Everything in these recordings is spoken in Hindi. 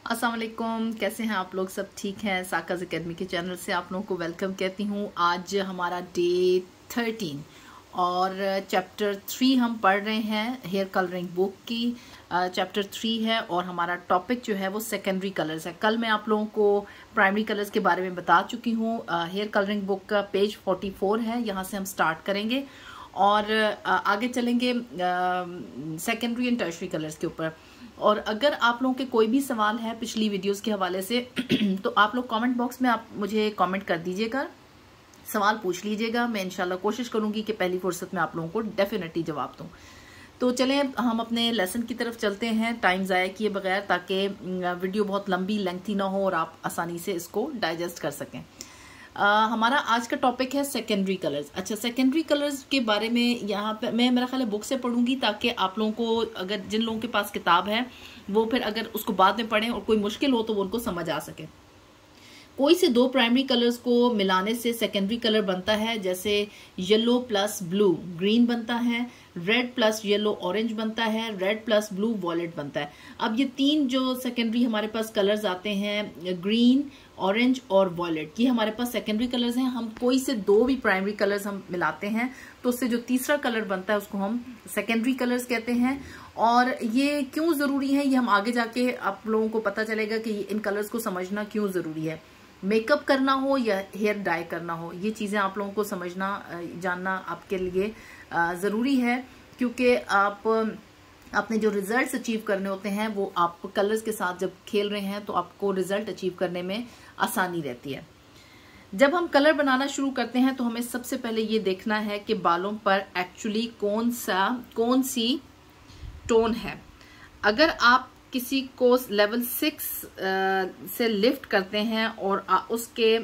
अस्सलाम वालेकुम, कैसे हैं आप लोग? सब ठीक हैं? साकाज एकेडमी के चैनल से आप लोगों को वेलकम कहती हूँ। आज हमारा डे 13 और चैप्टर 3 हम पढ़ रहे हैं हेयर कलरिंग बुक की। चैप्टर 3 है और हमारा टॉपिक जो है वो सेकेंडरी कलर्स है। कल मैं आप लोगों को प्राइमरी कलर्स के बारे में बता चुकी हूँ। हेयर कलरिंग बुक का पेज 44 है, यहाँ से हम स्टार्ट करेंगे और आगे चलेंगे सेकेंडरी एंड टर्शरी कलर्स के ऊपर। और अगर आप लोगों के कोई भी सवाल है पिछली वीडियोस के हवाले से तो आप लोग कमेंट बॉक्स में आप मुझे कमेंट कर दीजिएगा, सवाल पूछ लीजिएगा। मैं इंशाल्लाह कोशिश करूंगी कि पहली फुर्सत में आप लोगों को डेफिनेटली जवाब दूं। तो चलें हम अपने लेसन की तरफ चलते हैं टाइम ज़ाया किए बगैर, ताकि वीडियो बहुत लंबी लेंथी ना हो और आप आसानी से इसको डाइजेस्ट कर सकें। हमारा आज का टॉपिक है सेकेंडरी कलर्स। अच्छा, सेकेंडरी कलर्स के बारे में यहाँ पे मैं मेरा ख्याल है बुक से पढ़ूंगी, ताकि आप लोगों को अगर जिन लोगों के पास किताब है वो फिर अगर उसको बाद में पढ़ें और कोई मुश्किल हो तो वो उनको समझ आ सके। कोई से दो प्राइमरी कलर्स को मिलाने से सेकेंडरी कलर बनता है, जैसे येलो प्लस ब्लू ग्रीन बनता है, रेड प्लस येलो ऑरेंज बनता है, रेड प्लस ब्लू वॉयलेट बनता है। अब ये तीन जो सेकेंडरी हमारे पास कलर्स आते हैं, ग्रीन, ऑरेंज और वॉयलेट, ये हमारे पास सेकेंडरी कलर्स हैं। हम कोई से दो भी प्राइमरी कलर्स हम मिलाते हैं तो उससे जो तीसरा कलर बनता है उसको हम सेकेंडरी कलर्स कहते हैं। और ये क्यों जरूरी है, ये हम आगे जाके आप लोगों को पता चलेगा कि इन कलर्स को समझना क्यों जरूरी है। मेकअप करना हो या हेयर डाई करना हो, ये चीजें आप लोगों को समझना जानना आपके लिए जरूरी है, क्योंकि आप अपने जो रिजल्ट्स अचीव करने होते हैं वो आप कलर्स के साथ जब खेल रहे हैं तो आपको रिजल्ट अचीव करने में आसानी रहती है। जब हम कलर बनाना शुरू करते हैं तो हमें सबसे पहले ये देखना है कि बालों पर एक्चुअली कौन सी टोन है। अगर आप किसी को लेवल 6 से लिफ्ट करते हैं और उसके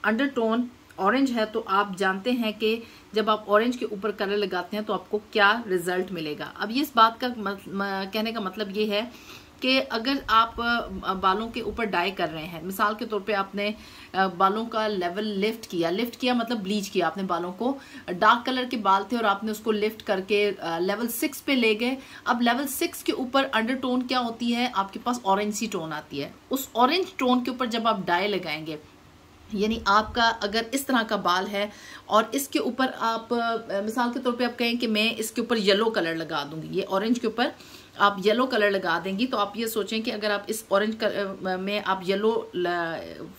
अंडरटोन ऑरेंज है तो आप जानते हैं कि जब आप ऑरेंज के ऊपर कलर लगाते हैं तो आपको क्या रिजल्ट मिलेगा। अब ये इस बात का कहने का मतलब ये है कि अगर आप बालों के ऊपर डाई कर रहे हैं, मिसाल के तौर पे आपने बालों का लेवल लिफ्ट किया मतलब ब्लीच किया, आपने बालों को, डार्क कलर के बाल थे और आपने उसको लिफ्ट करके लेवल 6 पे ले गए। अब लेवल 6 के ऊपर अंडरटोन क्या होती है, आपके पास ऑरेंज सी टोन आती है। उस ऑरेंज टोन के ऊपर जब आप डाई लगाएंगे, यानी आपका अगर इस तरह का बाल है और इसके ऊपर आप मिसाल के तौर पे आप कहें कि मैं इसके ऊपर येलो कलर लगा दूंगी, ये ऑरेंज के ऊपर आप येलो कलर लगा देंगी, तो आप ये सोचें कि अगर आप इस ऑरेंज में आप येलो,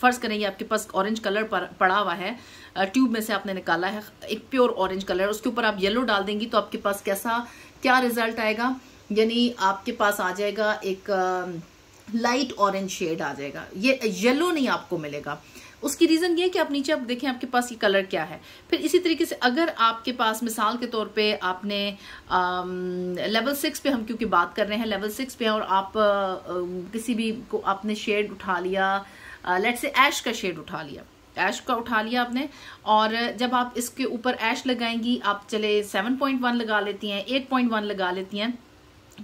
फर्ज करेंगे आपके पास ऑरेंज कलर पड़ा हुआ है, ट्यूब में से आपने निकाला है एक प्योर ऑरेंज कलर, उसके ऊपर आप येलो डाल देंगी तो आपके पास क्या रिजल्ट आएगा, यानी आपके पास आ जाएगा एक लाइट ऑरेंज शेड आ जाएगा, ये येलो नहीं आपको मिलेगा। उसकी रीजन ये है कि आप नीचे आप देखें आपके पास ये कलर क्या है। फिर इसी तरीके से अगर आपके पास मिसाल के तौर पे आपने लेवल 6 पे, हम क्योंकि बात कर रहे हैं लेवल 6 पे, और आप किसी भी को आपने शेड उठा लिया, लेट्स से ऐश का शेड उठा लिया आपने, और जब आप इसके ऊपर ऐश लगाएंगी, आप चले 7.1 लगा लेती हैं, 8.1 लगा लेती हैं,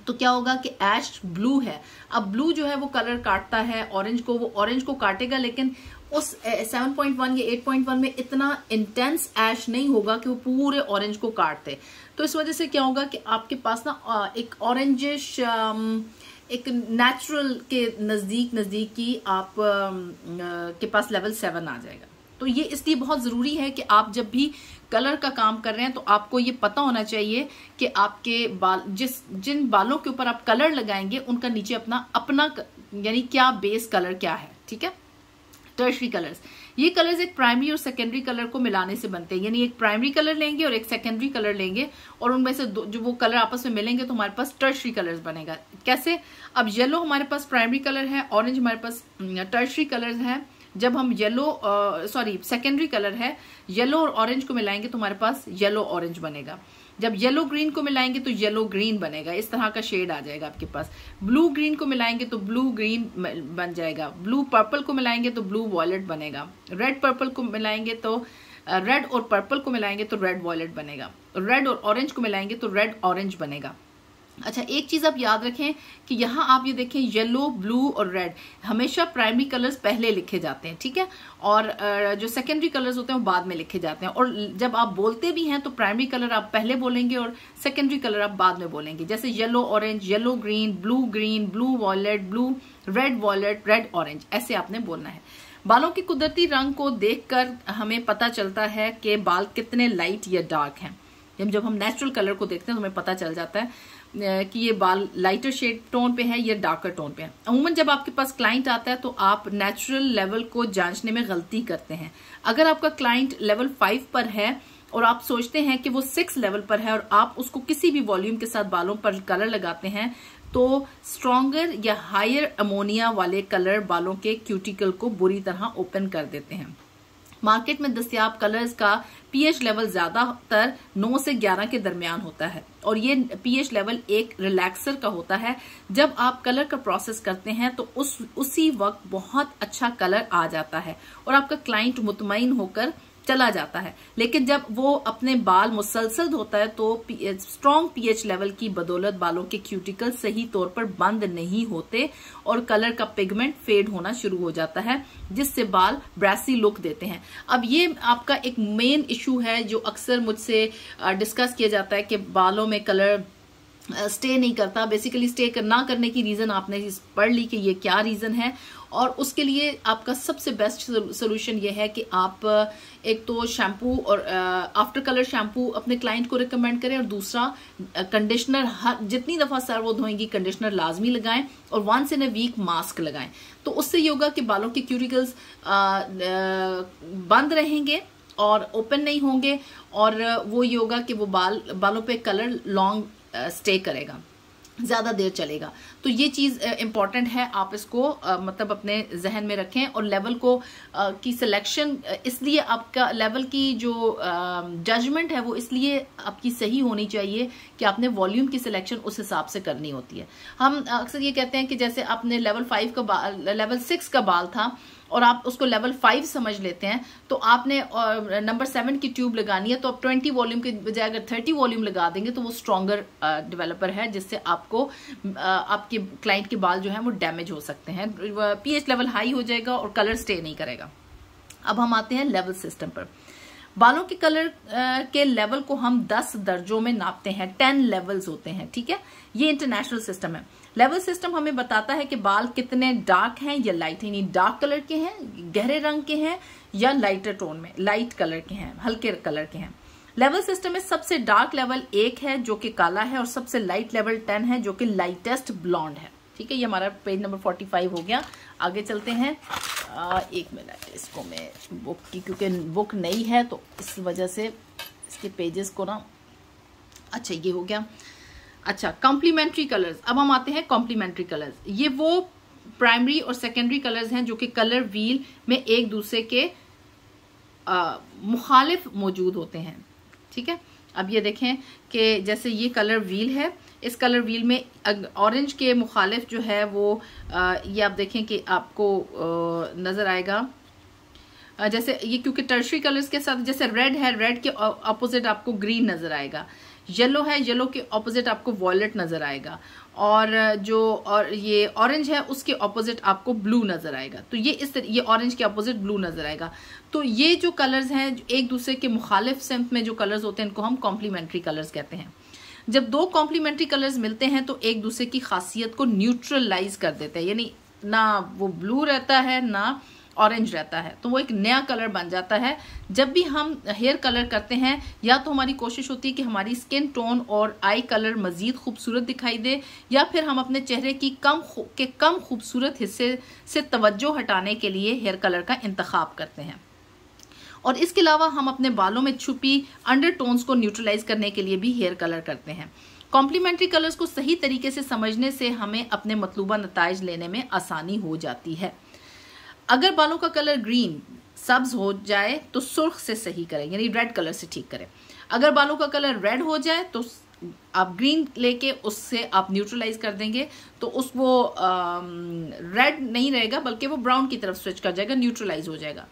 तो क्या होगा कि ऐश ब्लू है। अब ब्लू जो है वो कलर काटता है ऑरेंज को, वो ऑरेंज को काटेगा, लेकिन उस 7.1 या 8.1 में इतना इंटेंस ऐश नहीं होगा कि वो पूरे ऑरेंज को काट दे। तो इस वजह से क्या होगा कि आपके पास ना एक ऑरेंजिश, एक नेचुरल के नजदीक की आप के पास लेवल 7 आ जाएगा। तो ये इसलिए बहुत जरूरी है कि आप जब भी कलर का काम कर रहे हैं तो आपको ये पता होना चाहिए कि आपके बाल, जिन बालों के ऊपर आप कलर लगाएंगे उनका नीचे अपना यानी क्या बेस कलर क्या है। ठीक है, टर्शरी कलर्स, ये कलर्स एक प्राइमरी और सेकेंडरी कलर को मिलाने से बनते हैं, यानी एक प्राइमरी कलर लेंगे और एक सेकेंडरी कलर लेंगे और उनमें से जो वो कलर आपस में मिलेंगे तो हमारे पास टर्शरी कलर्स बनेगा। कैसे? अब येलो हमारे पास प्राइमरी कलर है, ऑरेंज हमारे पास टर्शरी कलर्स है। जब हम सेकेंडरी कलर है, येलो और ऑरेंज को मिलाएंगे तो हमारे पास येलो ऑरेंज बनेगा। जब येलो ग्रीन को मिलाएंगे तो येलो ग्रीन बनेगा, इस तरह का शेड आ जाएगा आपके पास। ब्लू ग्रीन को मिलाएंगे तो ब्लू ग्रीन बन जाएगा। ब्लू पर्पल को मिलाएंगे तो ब्लू वॉयलेट बनेगा। रेड पर्पल को मिलाएंगे तो रेड और पर्पल को मिलाएंगे तो रेड वॉयलेट बनेगा। रेड और ऑरेंज को मिलाएंगे तो रेड ऑरेंज बनेगा। अच्छा, एक चीज आप याद रखें कि यहाँ आप ये देखें येलो, ब्लू और रेड हमेशा प्राइमरी कलर्स पहले लिखे जाते हैं, ठीक है, और जो सेकेंडरी कलर्स होते हैं वो बाद में लिखे जाते हैं। और जब आप बोलते भी हैं तो प्राइमरी कलर आप पहले बोलेंगे और सेकेंडरी कलर आप बाद में बोलेंगे। जैसे yellow orange, yellow green, blue violet, blue red violet, red orange, ऐसे आपने बोलना है। बालों के कुदरती रंग को देखकर हमें पता चलता है कि बाल कितने लाइट या डार्क हैं। जब हम नेचुरल कलर को देखते हैं तो हमें पता चल जाता है कि ये बाल लाइटर शेड टोन पे है या डार्कर टोन पे है। अमूमन जब आपके पास क्लाइंट आता है तो आप नेचुरल लेवल को जांचने में गलती करते हैं। अगर आपका क्लाइंट लेवल 5 पर है और आप सोचते हैं कि वो 6 लेवल पर है और आप उसको किसी भी वॉल्यूम के साथ बालों पर कलर लगाते हैं तो स्ट्रॉन्गर या हायर अमोनिया वाले कलर बालों के क्यूटिकल को बुरी तरह ओपन कर देते हैं। मार्केट में दस्तयाब कलर्स का पीएच लेवल ज्यादातर 9 से 11 के दरमियान होता है और ये पीएच लेवल एक रिलैक्सर का होता है। जब आप कलर का प्रोसेस करते हैं तो उसी वक्त बहुत अच्छा कलर आ जाता है और आपका क्लाइंट मुतमईन होकर चला जाता है। लेकिन जब वो अपने बाल मुसलसल धोता है तो स्ट्रॉन्ग पीएच लेवल की बदौलत बालों के क्यूटिकल सही तौर पर बंद नहीं होते और कलर का पिगमेंट फेड होना शुरू हो जाता है, जिससे बाल ब्रैसी लुक देते हैं। अब ये आपका एक मेन इशू है जो अक्सर मुझसे डिस्कस किया जाता है कि बालों में कलर स्टे नहीं करता। बेसिकली स्टे ना करने की रीजन आपने पढ़ ली कि ये क्या रीजन है, और उसके लिए आपका सबसे बेस्ट सोल्यूशन ये है कि आप एक तो शैम्पू और आफ्टर कलर शैम्पू अपने क्लाइंट को रिकमेंड करें और दूसरा कंडीशनर जितनी दफा सर वो धोएंगी कंडीशनर लाजमी लगाएं और once in a week mask लगाएं। तो उससे ये होगा कि बालों के क्यूटिकल्स बंद रहेंगे और ओपन नहीं होंगे और वो ये होगा कि वो बालों पे कलर लॉन्ग स्टे करेगा, ज्यादा देर चलेगा। तो ये चीज इंपॉर्टेंट है, आप इसको मतलब अपने जहन में रखें। और लेवल को की सिलेक्शन इसलिए आपका लेवल की जो जजमेंट है वो इसलिए आपकी सही होनी चाहिए कि आपने वॉल्यूम की सिलेक्शन उस हिसाब से करनी होती है। हम अक्सर ये कहते हैं कि जैसे आपने लेवल 6 का बाल था और आप उसको लेवल 5 समझ लेते हैं तो आपने नंबर 7 की ट्यूब लगानी है तो आप 20 वॉल्यूम के बजाय अगर 30 वॉल्यूम लगा देंगे तो वो स्ट्रॉन्गर डेवलपर है, जिससे आपको आपके क्लाइंट के बाल जो है वो डैमेज हो सकते हैं, पीएच लेवल हाई हो जाएगा और कलर स्टे नहीं करेगा। अब हम आते हैं लेवल सिस्टम पर। बालों के कलर के लेवल को हम 10 दर्जों में नापते हैं, 10 लेवल्स होते हैं, ठीक है। ये इंटरनेशनल सिस्टम है। लेवल सिस्टम हमें बताता है कि बाल कितने डार्क हैं या लाइट, यानी डार्क कलर के हैं, गहरे रंग के हैं या लाइटर टोन में लाइट कलर के हैं, हल्के कलर के हैं। लेवल सिस्टम में सबसे डार्क लेवल 1 है जो कि काला है और सबसे लाइट लेवल 10 है जो कि लाइटेस्ट ब्लॉन्ड है, ठीक है। ये हमारा पेज नंबर 45 हो गया। आगे चलते हैं। एक मिनट, इसको मैं बुक की, क्योंकि बुक नई है तो इस वजह से इसके पेजेस को ना, अच्छा ये हो गया। अच्छा, कॉम्प्लीमेंट्री कलर्स। अब हम आते हैं कॉम्प्लीमेंट्री कलर्स। ये वो प्राइमरी और सेकेंडरी कलर्स हैं जो कि कलर व्हील में एक दूसरे के मुखालिफ मौजूद होते हैं, ठीक है। अब ये देखें कि जैसे ये कलर व्हील है, इस कलर व्हील में ऑरेंज के मुखालिफ जो है वो ये आप देखें कि आपको नजर आएगा। जैसे ये क्योंकि टर्शरी कलर्स के साथ, जैसे रेड है, रेड के ऑपोजिट आपको ग्रीन नजर आएगा, येलो है, येलो के ऑपोजिट आपको वॉयलेट नजर आएगा, और ये ऑरेंज है उसके ऑपोजिट आपको ब्लू नजर आएगा। तो ये ऑरेंज के ऑपोजिट ब्लू नजर आएगा। तो ये जो कलर्स हैं एक दूसरे के मुखालिफ सिम्त में जो कलर्स होते हैं इनको हम कॉम्प्लीमेंट्री कलर्स कहते हैं। जब दो कॉम्प्लीमेंट्री कलर्स मिलते हैं तो एक दूसरे की खासियत को न्यूट्रलाइज कर देते हैं, यानी ना वो ब्लू रहता है ना ऑरेंज रहता है, तो वो एक नया कलर बन जाता है। जब भी हम हेयर कलर करते हैं या तो हमारी कोशिश होती है कि हमारी स्किन टोन और आई कलर मजीद खूबसूरत दिखाई दे, या फिर हम अपने चेहरे की कम खूबसूरत हिस्से से तवज्जो हटाने के लिए हेयर कलर का इंतखाब करते हैं। और इसके अलावा हम अपने बालों में छुपी अंडरटोन्स को न्यूट्रलाइज करने के लिए भी हेयर कलर करते हैं। कॉम्प्लीमेंट्री कलर्स को सही तरीके से समझने से हमें अपने मतलूबा नताइज लेने में आसानी हो जाती है। अगर बालों का कलर ग्रीन सब्ज हो जाए तो सुर्ख से सही करें, यानी रेड कलर से ठीक करें। अगर बालों का कलर रेड हो जाए तो आप ग्रीन लेके उससे आप न्यूट्रलाइज कर देंगे तो वो रेड नहीं रहेगा बल्कि वो ब्राउन की तरफ स्विच कर जाएगा, न्यूट्रलाइज हो जाएगा।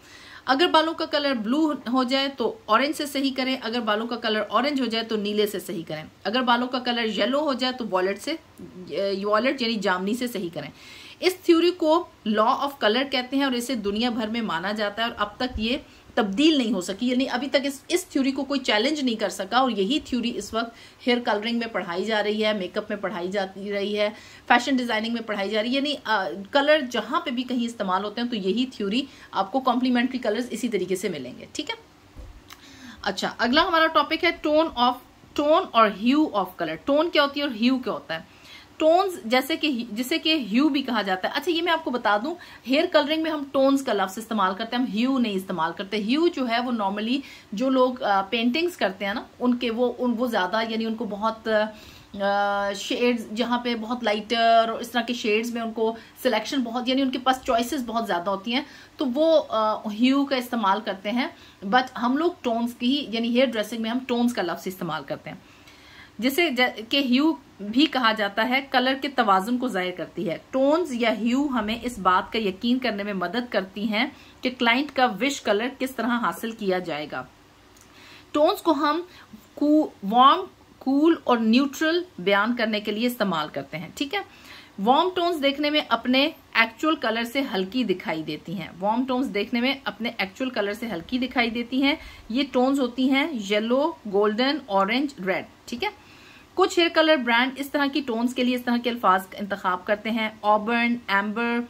अगर बालों का कलर ब्लू हो जाए तो ऑरेंज से सही करें, अगर बालों का कलर ऑरेंज हो जाए तो नीले से सही करें, अगर बालों का कलर येलो हो जाए तो वॉयलेट यानी जामनी से सही करें। इस थ्योरी को लॉ ऑफ कलर कहते हैं और इसे दुनिया भर में माना जाता है और अब तक ये तब्दील नहीं हो सकी, यानी अभी तक इस थ्योरी को कोई चैलेंज नहीं कर सका। और यही थ्योरी इस वक्त हेयर कलरिंग में पढ़ाई जा रही है, मेकअप में पढ़ाई जा रही है, फैशन डिजाइनिंग में पढ़ाई जा रही है, यानी कलर जहां पे भी कहीं इस्तेमाल होते हैं तो यही थ्योरी आपको कॉम्प्लीमेंट्री कलर्स इसी तरीके से मिलेंगे, ठीक है। अच्छा, अगला हमारा टॉपिक है टोन और ह्यू ऑफ कलर। टोन क्या होती है और ह्यू क्या होता है? टोन्स जिसे कि ह्यू भी कहा जाता है। अच्छा, ये मैं आपको बता दूं, हेयर कलरिंग में हम टोन्स का लफ्ज इस्तेमाल करते हैं, हम ह्यू नहीं इस्तेमाल करते। ह्यू जो है वो नॉर्मली जो लोग पेंटिंग्स करते हैं ना, उनके वो ज्यादा, यानी उनको बहुत शेड्स, जहाँ पे बहुत लाइटर और इस तरह के शेड्स में उनको सिलेक्शन बहुत, यानी उनके पास चॉइसेस बहुत ज्यादा होती हैं, तो वो ह्यू का इस्तेमाल करते हैं। बट हम लोग टोन्स की ही, यानी हेयर ड्रेसिंग में हम टोन्स का लफ्ज इस्तेमाल करते हैं, जिसे कि ह्यू भी कहा जाता है। कलर के तवाजुन को जाहिर करती है। टोन्स या ह्यू हमें इस बात का यकीन करने में मदद करती हैं कि क्लाइंट का विश कलर किस तरह हासिल किया जाएगा। टोन्स को हम वार्म, कूल और न्यूट्रल बयान करने के लिए इस्तेमाल करते हैं, ठीक है। वार्म टोन्स देखने में अपने एक्चुअल कलर से हल्की दिखाई देती हैं। वार्म टोन्स देखने में अपने एक्चुअल कलर से हल्की दिखाई देती हैं। ये टोन्स होती हैं येलो, गोल्डन, ऑरेंज, रेड, ठीक है। कुछ हेयर कलर ब्रांड इस तरह की टोन्स के लिए इस तरह के अल्फाज का इंतखाब करते हैं: Auburn, amber,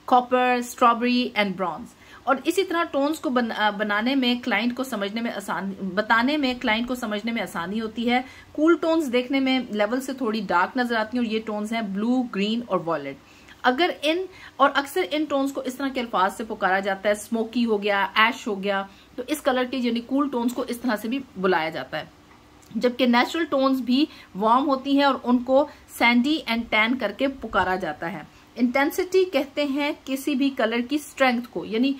copper, strawberry and bronze. और इसी तरह टोन्स को बनाने में क्लाइंट को समझने में समझने में आसानी होती है। कूल टोन्स देखने में लेवल से थोड़ी डार्क नजर आती हैं और ये टोन्स हैं ब्लू, ग्रीन और वॉयलेट। अक्सर इन टोन्स को इस तरह के अल्फाज से पुकारा जाता है: स्मोकी हो गया, ऐश हो गया। तो इस कलर के यानी कूल टोन्स को इस तरह से भी बुलाया जाता है। जबकि नेचुरल टोन्स भी वार्म होती हैं और उनको सैंडी एंड टैन करके पुकारा जाता है। इंटेंसिटी कहते हैं किसी भी कलर की स्ट्रेंथ को, यानी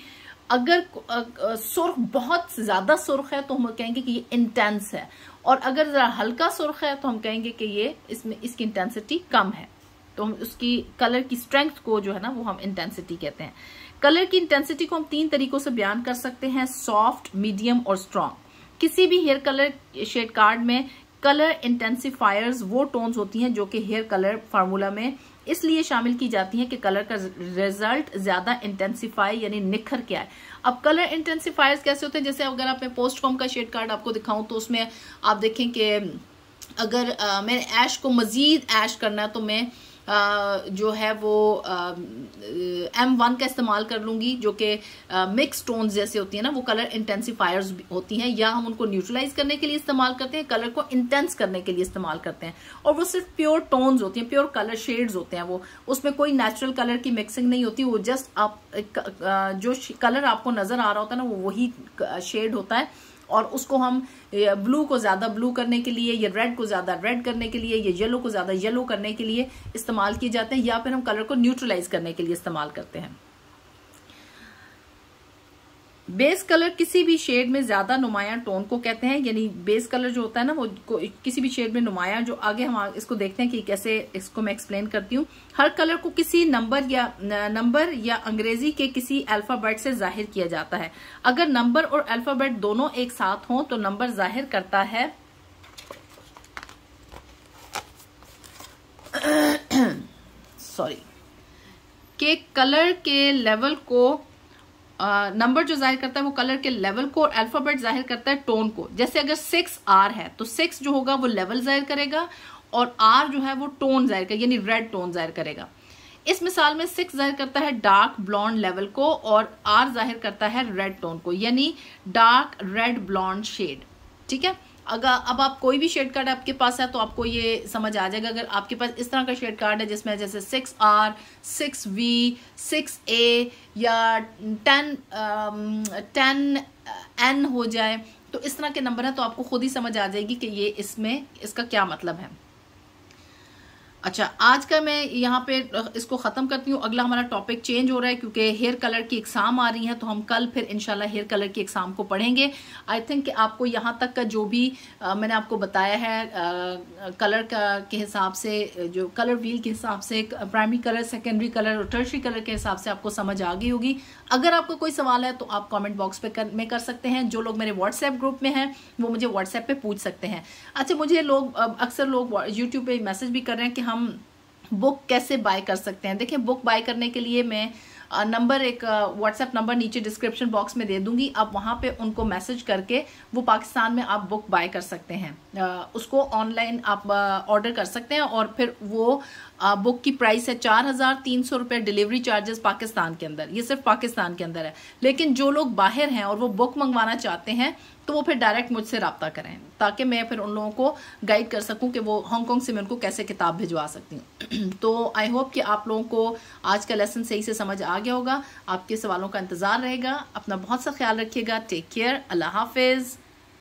अगर सुर्ख बहुत ज्यादा सुर्ख है तो हम कहेंगे कि ये इंटेंस है, और अगर जरा हल्का सुर्ख है तो हम कहेंगे कि ये इसकी इंटेंसिटी कम है। तो हम उसकी कलर की स्ट्रेंथ को जो है ना वो हम इंटेंसिटी कहते हैं। कलर की इंटेंसिटी को हम 3 तरीकों से बयान कर सकते हैं: सॉफ्ट, मीडियम और स्ट्रॉन्ग। किसी भी हेयर कलर शेड कार्ड में कलर इंटेंसिफायर्स वो टोन्स होती हैं जो कि हेयर कलर फार्मूला में इसलिए शामिल की जाती हैं कि कलर का रिजल्ट ज्यादा इंटेंसिफाई यानी निखर के आए। अब कलर इंटेंसिफायर्स कैसे होते हैं? जैसे अगर आप पोस्टकॉम का शेड कार्ड आपको दिखाऊं तो उसमें आप देखें कि अगर मैंने ऐश को मजीद ऐश करना है तो मैं जो है वो M1 का इस्तेमाल कर लूंगी, जो कि मिक्स टोन्स जैसे होती है ना, वो कलर इंटेंसिफायर्स होती हैं, या हम उनको न्यूट्रलाइज करने के लिए इस्तेमाल करते हैं, कलर को इंटेंस करने के लिए इस्तेमाल करते हैं। और वो सिर्फ प्योर टोन्स होती हैं, प्योर कलर शेड्स होते हैं, वो उसमें कोई नेचुरल कलर की मिक्सिंग नहीं होती। वो जस्ट आप जो कलर आपको नजर आ रहा होता है ना वो वही शेड होता है, और उसको हम ब्लू को ज्यादा ब्लू करने के लिए, या रेड को ज्यादा रेड करने के लिए, या येलो को ज्यादा येलो करने के लिए इस्तेमाल किए जाते हैं, या फिर हम कलर को न्यूट्रलाइज करने के लिए इस्तेमाल करते हैं। बेस कलर किसी भी शेड में ज्यादा नुमाया टोन को कहते हैं, यानी बेस कलर जो होता है ना वो किसी भी शेड में नुमाया, जो आगे हम इसको देखते हैं कि कैसे इसको मैं एक्सप्लेन करती हूँ। हर कलर को किसी नंबर या अंग्रेजी के किसी अल्फाबेट से जाहिर किया जाता है। अगर नंबर और अल्फाबेट दोनों एक साथ हों तो नंबर जाहिर करता है के कलर के लेवल को, नंबर जो जाहिर करता है वो कलर के लेवल को, और अल्फाबेट जाहिर करता है टोन को। जैसे अगर 6R है तो 6 जो होगा वो लेवल जाहिर करेगा, और R जो है वो टोन जाहिर करेगा, यानी रेड टोन जाहिर करेगा। इस मिसाल में 6 जाहिर करता है डार्क ब्लॉन्ड लेवल को, और R जाहिर करता है रेड टोन को, यानी डार्क रेड ब्लॉन्ड शेड, ठीक है। अगर अब आप कोई भी शेड कार्ड आपके पास है तो आपको ये समझ आ जाएगा। अगर आपके पास इस तरह का शेड कार्ड है जिसमें जैसे 6R, 6V, 6A या 10N हो जाए, तो इस तरह के नंबर है तो आपको खुद ही समझ आ जाएगी कि ये इसमें इसका क्या मतलब है। अच्छा, आज का मैं यहाँ पे इसको ख़त्म करती हूँ। अगला हमारा टॉपिक चेंज हो रहा है क्योंकि हेयर कलर की एग्ज़ाम आ रही है, तो हम कल फिर इंशाल्लाह हेयर कलर की एग्ज़ाम को पढ़ेंगे। आई थिंक कि आपको यहाँ तक का जो भी मैंने आपको बताया है कलर का के हिसाब से, जो कलर व्हील के हिसाब से, प्राइमरी कलर, सेकेंडरी कलर और टर्शरी कलर के हिसाब से आपको समझ आ गई होगी। अगर आपको कोई सवाल है तो आप कॉमेंट बॉक्स में कर सकते हैं। जो लोग मेरे व्हाट्सएप ग्रुप में हैं वो मुझे व्हाट्सएप पे पूछ सकते हैं। अच्छा, मुझे अक्सर लोग यूट्यूब पे मैसेज भी कर रहे हैं कि हम बुक कैसे बाय कर सकते हैं। देखिए, बुक बाय करने के लिए मैं नंबर, एक व्हाट्सएप नंबर नीचे डिस्क्रिप्शन बॉक्स में दे दूंगी। आप वहां पे उनको मैसेज करके वो पाकिस्तान में आप बुक बाय कर सकते हैं। उसको ऑनलाइन आप ऑर्डर कर सकते हैं और फिर वो बुक की प्राइस है 4,300 रुपये डिलीवरी चार्जेस पाकिस्तान के अंदर। ये सिर्फ पाकिस्तान के अंदर है। लेकिन जो लोग बाहर हैं और वो बुक मंगवाना चाहते हैं तो वो फिर डायरेक्ट मुझसे रब्ता करें, ताकि मैं फिर उन लोगों को गाइड कर सकूं कि वो हांगकांग से मैं उनको कैसे किताब भिजवा सकती हूँ। तो आई होप कि आप लोगों को आज का लेसन सही से समझ आ गया होगा। आपके सवालों का इंतज़ार रहेगा। अपना बहुत सा ख्याल रखिएगा। Take care. अल्लाह हाफिज़।